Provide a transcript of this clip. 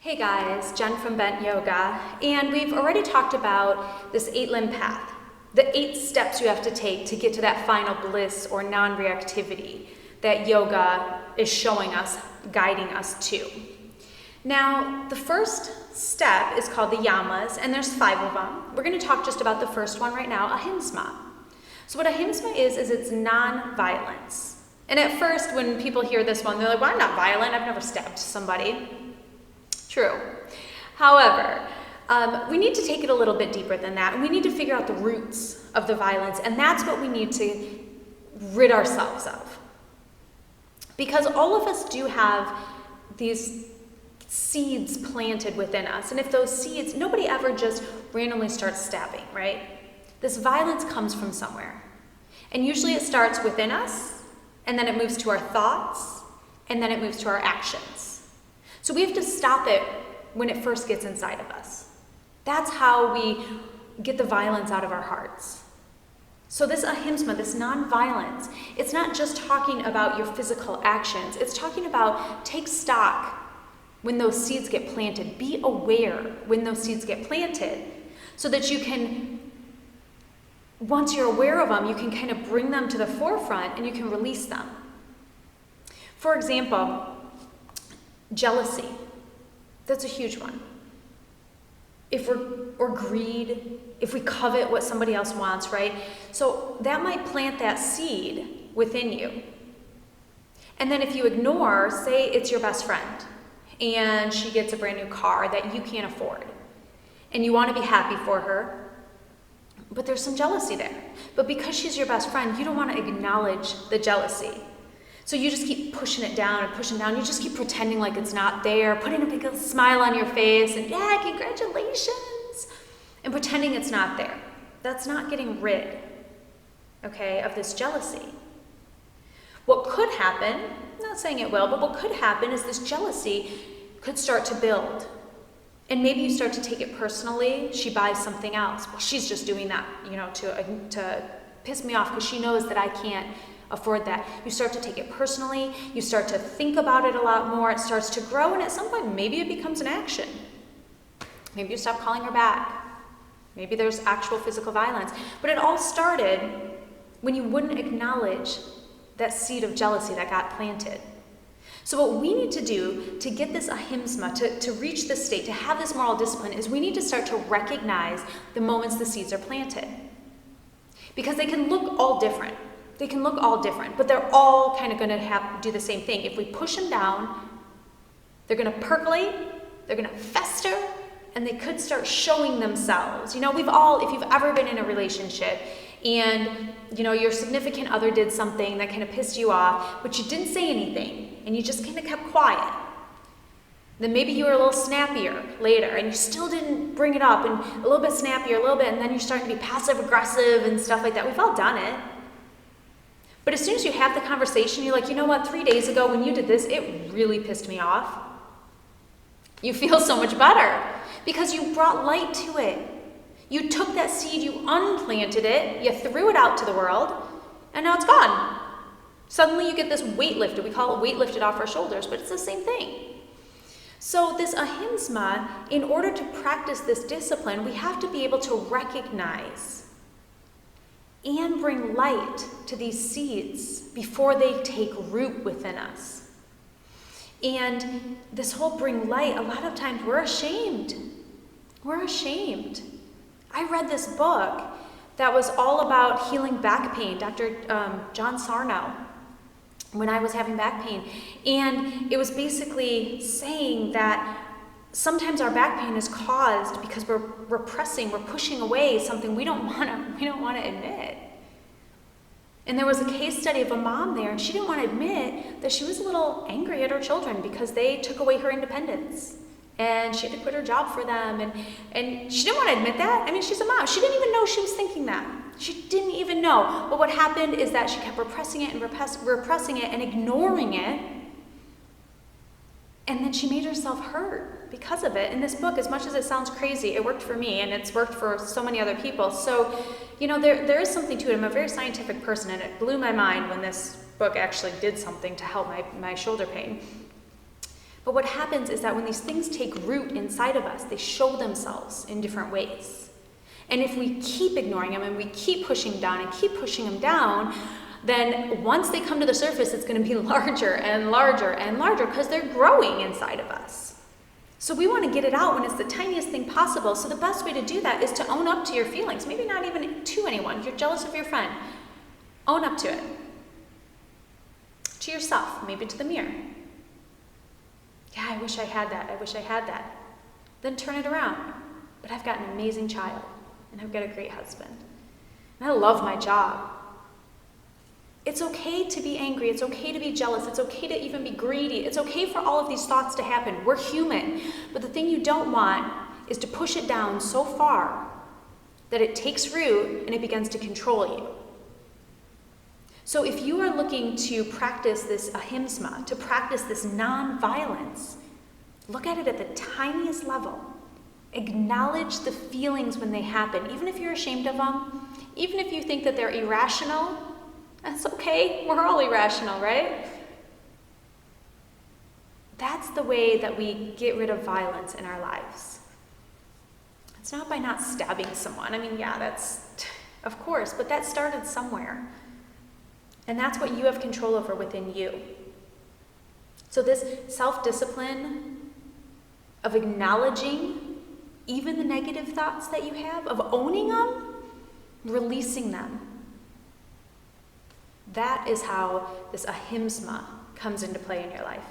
Hey guys, Jenn from Bent Yoga, and we've already talked about this 8-limb path, the 8 steps you have to take to get to that final bliss or non-reactivity that yoga is showing us, guiding us to. Now, the first step is called the Yamas, and there's 5 of them. We're going to talk just about the first one right now, ahimsa. So what ahimsa is it's non-violence. And at first, when people hear this one, they're like, well, I'm not violent, I've never stabbed somebody. True. However, we need to take it a little bit deeper than that, and we need to figure out the roots of the violence, and that's what we need to rid ourselves of. Because all of us do have these seeds planted within us, and if those seeds, nobody ever just randomly starts stabbing, right? This violence comes from somewhere, and usually it starts within us, and then it moves to our thoughts, and then it moves to our actions. So we have to stop it when it first gets inside of us. That's how we get the violence out of our hearts. So this ahimsa, this non-violence, it's not just talking about your physical actions. It's talking about take stock when those seeds get planted. Be aware when those seeds get planted so that you can, once you're aware of them, you can kind of bring them to the forefront and you can release them. For example, jealousy, that's a huge one. Or greed, if we covet what somebody else wants, right? So that might plant that seed within you. And then if you ignore, say it's your best friend, and she gets a brand new car that you can't afford, and you want to be happy for her, but there's some jealousy there. But because she's your best friend, you don't want to acknowledge the jealousy. So you just keep pushing it down and pushing down. You just keep pretending like it's not there, putting a big smile on your face and, yeah, congratulations, and pretending it's not there. That's not getting rid, okay, of this jealousy. What could happen, I'm not saying it will, but what could happen is this jealousy could start to build. And maybe you start to take it personally. She buys something else. Well, she's just doing that, to piss me off because she knows that I can't afford that. You start to take it personally. You start to think about it a lot more. It starts to grow, and at some point, maybe it becomes an action. Maybe you stop calling her back. Maybe there's actual physical violence. But it all started when you wouldn't acknowledge that seed of jealousy that got planted. So what we need to do to get this ahimsa, to reach this state, to have this moral discipline, is we need to start to recognize the moments the seeds are planted. Because they can look all different. They can look all different, but they're all kind of going to do the same thing. If we push them down, they're going to percolate, they're going to fester, and they could start showing themselves. We've all, if you've ever been in a relationship and, your significant other did something that kind of pissed you off, but you didn't say anything, and you just kind of kept quiet. Then maybe you were a little snappier later, and you still didn't bring it up, and a little bit snappier, a little bit, and then you're starting to be passive-aggressive and stuff like that. We've all done it. But as soon as you have the conversation, you're like, you know what, 3 days ago when you did this, it really pissed me off. You feel so much better because you brought light to it. You took that seed, you unplanted it, you threw it out to the world, and now it's gone. Suddenly you get this weight lifted. We call it weight lifted off our shoulders, but it's the same thing. So this ahimsa, in order to practice this discipline, we have to be able to recognize and bring light to these seeds before they take root within us. And this whole bring light, a lot of times we're ashamed. We're ashamed. I read this book that was all about healing back pain, Dr. John Sarno, when I was having back pain. And it was basically saying that sometimes our back pain is caused because we're repressing, we're pushing away something we don't want to admit. And there was a case study of a mom there, and she didn't want to admit that she was a little angry at her children because they took away her independence. And she had to quit her job for them, and she didn't want to admit that. I mean, she's a mom. She didn't even know she was thinking that. She didn't even know. But what happened is that she kept repressing it and repressing it and ignoring it. And then she made herself hurt because of it. In this book, as much as it sounds crazy, it worked for me, and it's worked for so many other people. So, there is something to it. I'm a very scientific person, and it blew my mind when this book actually did something to help my shoulder pain. But what happens is that when these things take root inside of us, they show themselves in different ways. And if we keep ignoring them and we keep pushing down and keep pushing them down, then once they come to the surface, it's going to be larger and larger and larger because they're growing inside of us. So we want to get it out when it's the tiniest thing possible. So the best way to do that is to own up to your feelings. Maybe not even to anyone. If you're jealous of your friend, own up to it. To yourself, maybe to the mirror. Yeah, I wish I had that. I wish I had that. Then turn it around. But I've got an amazing child, and I've got a great husband. And I love my job. It's okay to be angry. It's okay to be jealous. It's okay to even be greedy. It's okay for all of these thoughts to happen. We're human. But the thing you don't want is to push it down so far that it takes root and it begins to control you. So if you are looking to practice this ahimsa, to practice this non-violence, look at it at the tiniest level. Acknowledge the feelings when they happen, even if you're ashamed of them, even if you think that they're irrational. That's okay. We're all irrational, right? That's the way that we get rid of violence in our lives. It's not by not stabbing someone. I mean, yeah, that's, of course, but that started somewhere. And that's what you have control over within you. So this self-discipline of acknowledging even the negative thoughts that you have, of owning them, releasing them. That is how this ahimsa comes into play in your life.